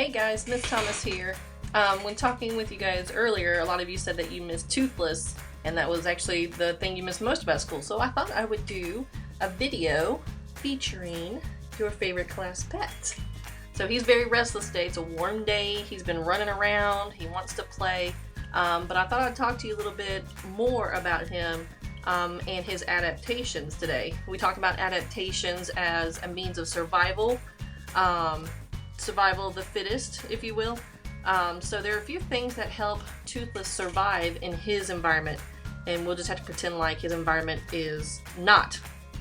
Hey guys, Miss Thomas here. When talking with you guys earlier, a lot of you said that you missed Toothless, and that was actually the thing you missed most about school. So I thought I would do a video featuring your favorite class pet. So he's very restless today. It's a warm day. He's been running around. He wants to play. But I thought I'd talk to you a little bit more about him and his adaptations today. We talked about adaptations as a means of survival. Survival of the fittest, if you will. So there are a few things that help Toothless survive in his environment, and we'll just have to pretend like his environment is not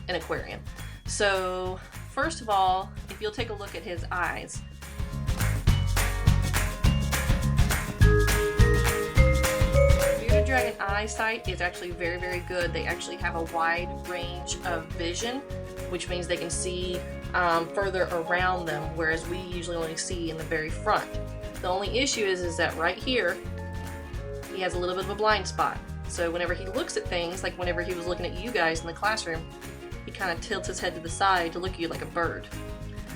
an aquarium. So first of all, if you'll take a look at his eyes. Bearded dragon eyesight is actually very, very good. They actually have a wide range of vision, which means they can see further around them, whereas we usually only see in the very front. The only issue is that right here, he has a little bit of a blind spot. So whenever he looks at things, like whenever he was looking at you guys in the classroom, he kind of tilts his head to the side to look at you like a bird.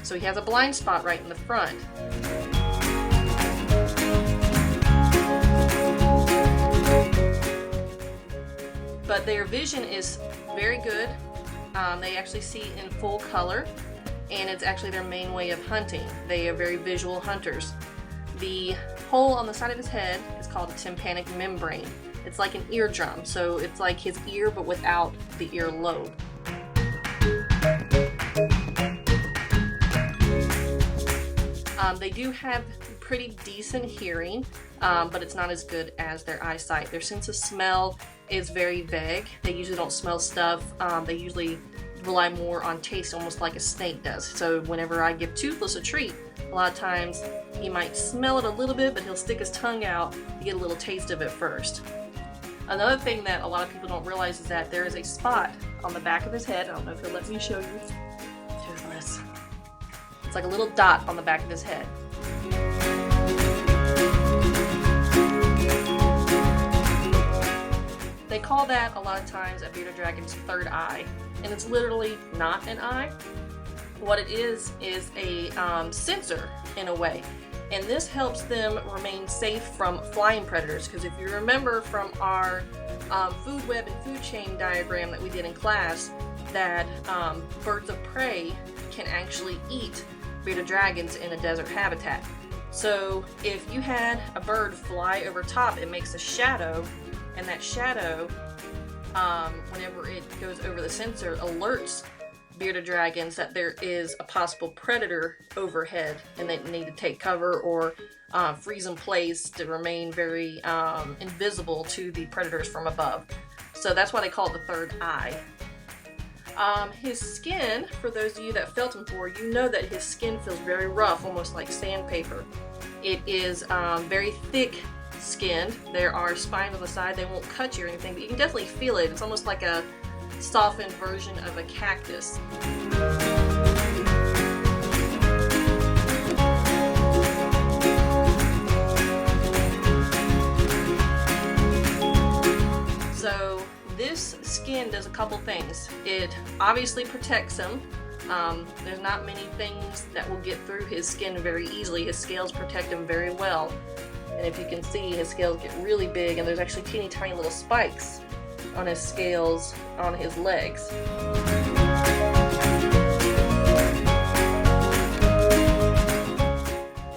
So he has a blind spot right in the front. But their vision is very good. They actually see in full color, and it's actually their main way of hunting. They are very visual hunters. The hole on the side of his head is called a tympanic membrane. It's like an eardrum, so it's like his ear but without the ear lobe. They do have pretty decent hearing, but it's not as good as their eyesight. Their sense of smell is very vague. They usually don't smell stuff. They usually rely more on taste, almost like a snake does. So whenever I give Toothless a treat, a lot of times he might smell it a little bit, but he'll stick his tongue out to get a little taste of it first. Another thing that a lot of people don't realize is that there is a spot on the back of his head. I don't know if he'll let me show you. Toothless. It's like a little dot on the back of his head. They call that a lot of times a bearded dragon's third eye, and it's literally not an eye. What it is a sensor in a way, and this helps them remain safe from flying predators, because if you remember from our food web and food chain diagram that we did in class, that birds of prey can actually eat bearded dragons in a desert habitat. So if you had a bird fly over top, it makes a shadow, and that shadow, whenever it goes over the sensor, alerts bearded dragons that there is a possible predator overhead and they need to take cover or freeze in place to remain very invisible to the predators from above. So that's why they call it the third eye. His skin, for those of you that felt him before, you know that his skin feels very rough, almost like sandpaper. It is very thick skinned. There are spines on the side. They won't cut you or anything, but you can definitely feel it. It's almost like a softened version of a cactus. So this skin does a couple things. It obviously protects him. There's not many things that will get through his skin very easily. His scales protect him very well. And if you can see, his scales get really big, and there's actually teeny tiny little spikes on his scales on his legs.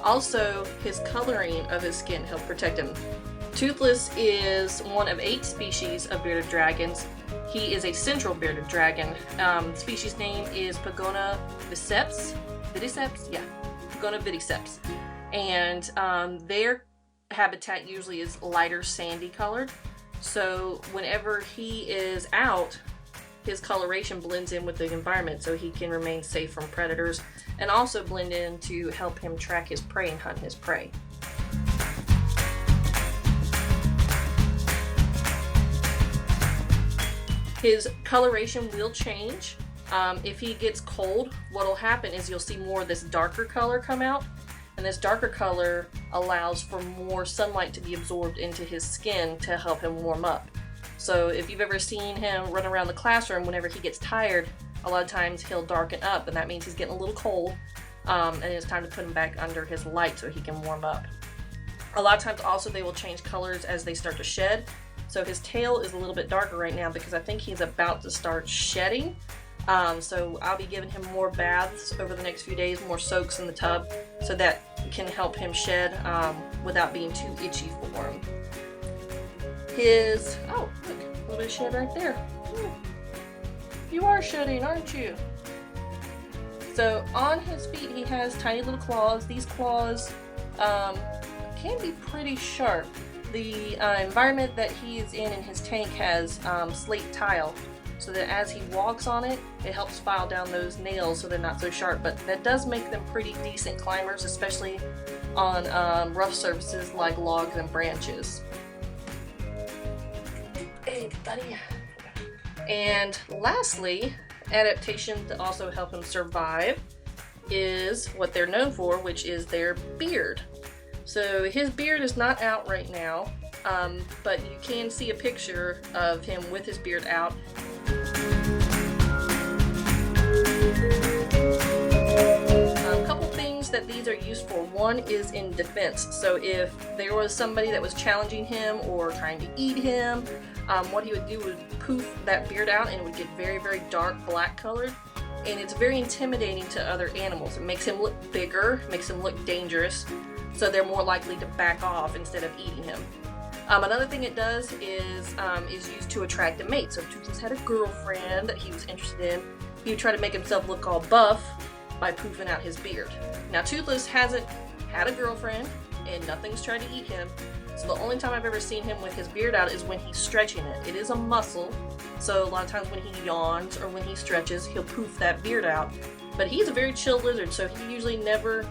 Also, his coloring of his skin helps protect him. Toothless is one of 8 species of bearded dragons. He is a central bearded dragon. Species name is Pagona viceps. Vidiceps? Yeah, Pagona vidiceps. And their habitat usually is lighter sandy colored. So whenever he is out, his coloration blends in with the environment so he can remain safe from predators, and also blend in to help him track his prey and hunt his prey. His coloration will change. If he gets cold, what will happen is you'll see more of this darker color come out, and this darker color allows for more sunlight to be absorbed into his skin to help him warm up. So if you've ever seen him run around the classroom, whenever he gets tired, a lot of times he'll darken up, and that means he's getting a little cold. and it's time to put him back under his light so he can warm up. A lot of times also they will change colors as they start to shed. So his tail is a little bit darker right now because I think he's about to start shedding. So I'll be giving him more baths over the next few days, more soaks in the tub, so that can help him shed without being too itchy for him. Oh, look, a little bit of shed right there. You are shedding, aren't you? So on his feet he has tiny little claws. These claws can be pretty sharp. The environment that he is in his tank has slate tile, so that as he walks on it, it helps file down those nails so they're not so sharp, but that does make them pretty decent climbers, especially on rough surfaces like logs and branches. Hey, buddy. And lastly, adaptation to also help him survive is what they're known for, which is their beard. So his beard is not out right now, but you can see a picture of him with his beard out. A couple things that these are used for. One is in defense. So if there was somebody that was challenging him or trying to eat him, what he would do would poof that beard out and it would get very, very dark black colored. And it's very intimidating to other animals. It makes him look bigger, makes him look dangerous, so they're more likely to back off instead of eating him. Another thing it does is used to attract a mate. So if Toothless had a girlfriend that he was interested in, he would try to make himself look all buff by poofing out his beard. Now Toothless hasn't had a girlfriend and nothing's tried to eat him, so the only time I've ever seen him with his beard out is when he's stretching it. It is a muscle, so a lot of times when he yawns or when he stretches, he'll poof that beard out. But he's a very chill lizard, so he usually never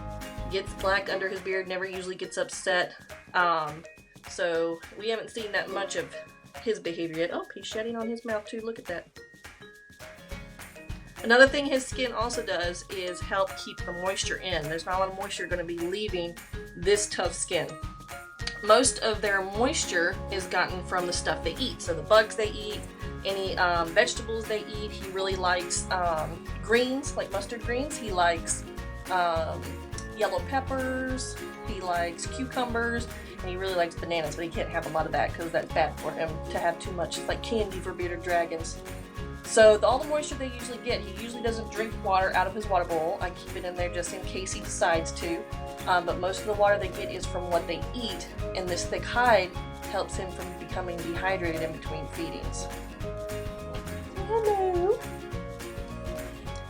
gets black under his beard, never usually gets upset. So we haven't seen that much of his behavior yet. Oh, he's shedding on his mouth too, look at that. Another thing his skin also does is help keep the moisture in. There's not a lot of moisture going to be leaving this tough skin. Most of their moisture is gotten from the stuff they eat. So the bugs they eat, any vegetables they eat. He really likes greens, like mustard greens. He likes yellow peppers. He likes cucumbers. And he really likes bananas, but he can't have a lot of that because that's bad for him to have too much. It's like candy for bearded dragons. So all the moisture they usually get, he usually doesn't drink water out of his water bowl. I keep it in there just in case he decides to. But most of the water they get is from what they eat, and this thick hide helps him from becoming dehydrated in between feedings. Hello!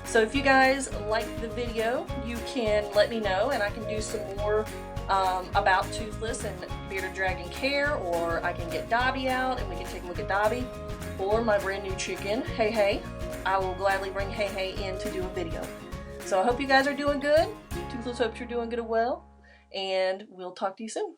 So if you guys liked the video, you can let me know and I can do some more about Toothless and bearded dragon care, or I can get Dobby out and we can take a look at Dobby, or my brand new chicken, Hey Hey. I will gladly bring Hey Hey in to do a video. So I hope you guys are doing good. Toothless hopes you're doing good as well, and we'll talk to you soon.